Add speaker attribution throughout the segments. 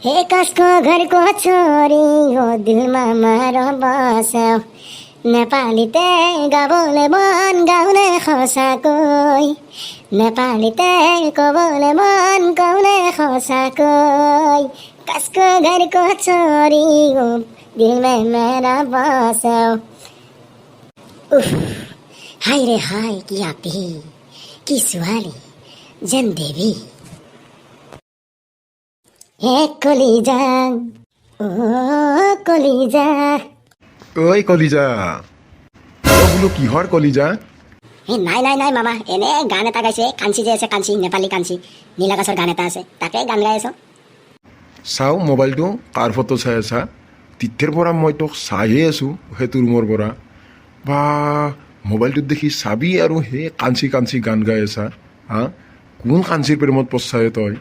Speaker 1: हे कसको घरको छोरी हो दिलमा मारो बस्यौ नेपाली ते गाबोले मन गाउने खसाकोई नेपाली ते कबोले मन गाउने खसाकोई कसको घरको छोरी हो दिलमा मेरा बस्यौ उफ हाय रे हाय की आपी की सुहाली जन देवी হে কলিজা ও কলিজা
Speaker 2: ঐ কলিজা তই বোলো কিহৰ কলিজা?
Speaker 1: নাই নাই নাই মামা এনে গান এটা গাইছে কাঞ্চি যে আছে কাঞ্চি নেপালী কাঞ্চি নীলাকাশৰ গান এটা আছে তাকে গান গাই আছো
Speaker 2: চাওঁ মোবাইলটো কাৰ ফটো চাই আছা? তেতিয়াৰ পৰা মই তোক চাইয়ে আছোঁ সেইটো ৰুমৰ পৰা। বা মোবাইলটোত দেখি চাবি আৰু সেই কাঞ্চি কাঞ্চি গান গাই আছা। হা কোন কাঞ্চিৰ প্ৰেমত পচায় তই?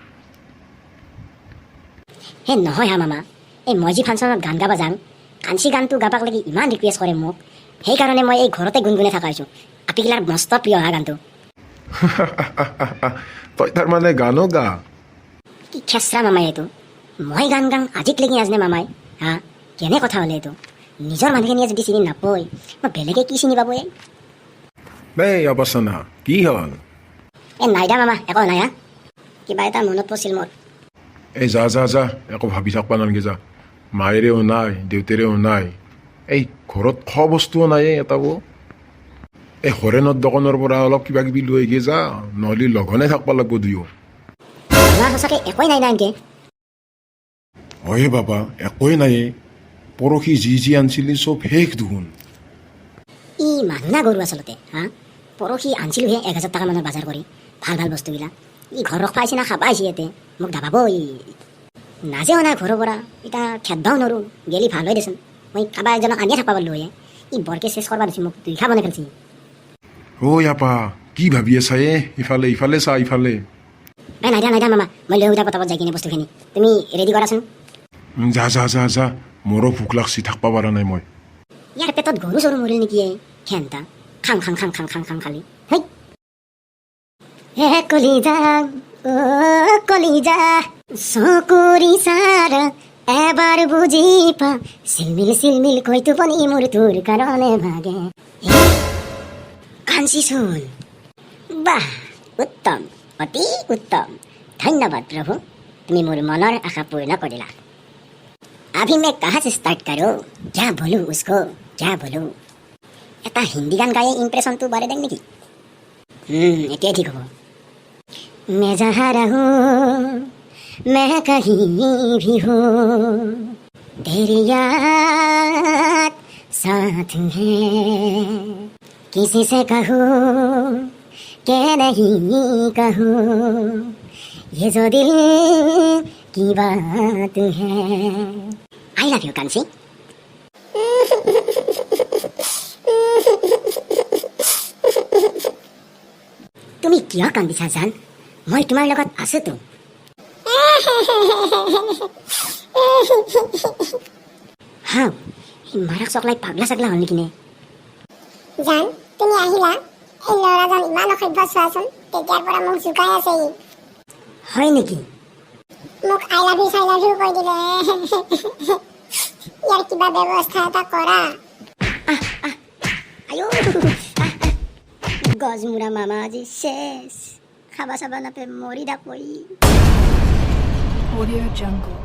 Speaker 1: হে নহয় হা মামা এই মই যি ফাংচনত গান গাব যাম কাঞ্চি গানটো গাবাক লাগি ইমান ৰিকুৱেষ্ট কৰে মোক সেইকাৰণে মই এই ঘৰতে গুণগুণে থকা হৈছোঁ আপিগিলাৰ মস্ত প্ৰিয় হা গানটো
Speaker 2: তই তাৰমানে গানো গা?
Speaker 1: কি খেচৰা মামাই এইটো মই গান গাম আজিক লাগি আজনে মামাই হা কেনে কথা হ'লে এইটো নিজৰ মানুহখিনিয়ে যদি চিনি নাপায় মই বেলেগে কি চিনি পাব
Speaker 2: এই অৱস্থা কি হ'ল?
Speaker 1: নাই দা মামা একো নাই হা কিবা এটা মনত পৰিছিল মোৰ
Speaker 2: এই যা যা যা একো ভাবি থাকবা নালাগে যা। মায়েৰেও নাই দেউতাৰেও নাই এই ঘৰত খোৱা বস্তুও নাই এটাও। এই হৰেণৰ দোকানৰ পৰা অলপ কিবা কিবি লৈ গিয়ে যা নহ'লে লঘনে থাকবা লাগব দুয়ো।
Speaker 1: মামা সঁচাকে একোৱেই নাই না এনেকে
Speaker 2: হয় বাবা একোৱেই নাই। পৰহি যি যি আনিছিলি চব শেষ দেখোন।
Speaker 1: ই মানুহ না গৰু আচলতে হা পৰহি আনিছিলোহে 1000 টকা মানৰ বজাৰ কৰি ভাল ভাল বস্তুবিলাক ই ঘৰ ৰখ পাইছে না খাবা আহিছে ইয়াতে মোক দাবাব ই নাজেও নাই ঘৰৰ পৰা এতিয়া খেদবাও নোৱাৰোঁ গেলি ভাল হয় দেচোন মই কাৰোবাৰ এজনক আনিয়ে থাকবা পাৰলোঁ হে ই বৰকে চেছ কৰবা দিছে মোক দুই খাব নেখেলছি।
Speaker 2: ঐ আপা কি ভাবি আছা ইফালে ইফালে চা ইফালে।
Speaker 1: নাই দিয়া মামা মই লৈ উঠা পটাপত যাই কিনে বস্তুখিনি তুমি ৰেডি কৰাচোন।
Speaker 2: যা যা যা যা মোৰো ভোক লাগছি থাকবা পৰা নাই মই।
Speaker 1: ইয়াৰ পেটত গৰু চৰু মৰিল নেকি খেনটা খাং খাং খাং খাং খাং খাং খালি হে কলিজা ও কলিজা চকুৰি চাৰা এবাৰ বুজি পা চিলমিল চিলমিল কৈতো পনি মোৰ তোৰ কাৰণে ভাগে কাঞ্চি চোন বাহ উত্তম অতি উত্তম ধন্যবাদ প্ৰভু তুমি মোৰ মনৰ আশা পূৰ্ণ কৰিলা। अभी मैं कहाँ से स्टार्ट करूँ क्या बोलूँ उसको क्या बोलूँ এটা হিন্দী গান গায়ে ইম্প্ৰেশ্যনটো বাঢ়ে দেখ নেকি? এতিয়াই ঠিক হ'ব। मैं जहाँ रहूँ मैं कहीं भी हूँ तेरी याद साथ है किसी से कहूँ के नहीं कहूँ ये जो दिल की बात है। I love you Kanchi. তুমি কিয় কান্দিছা জান মই তোমাৰ লগত আছোতো। হাও মাৰাক চকলাই পাগলা চাগলা হ'ল নেকি নে?
Speaker 3: জান তুমি আহিলা এই ল'ৰাজন ইমান অসভ্য চোৱাচোন তেতিয়াৰ পৰা মোক জোকাই আছে ই।
Speaker 1: হয় নেকি?
Speaker 3: মোক আই লাভ ইউ কৈ দিলে। ইয়াৰ কিবা ব্যৱস্থা এটা কৰা।
Speaker 1: আয়ো গজমুৰা মামা আজি শেষ খাবা চাবা নাপে মৰি দাপৰি।
Speaker 4: Audio Jungle.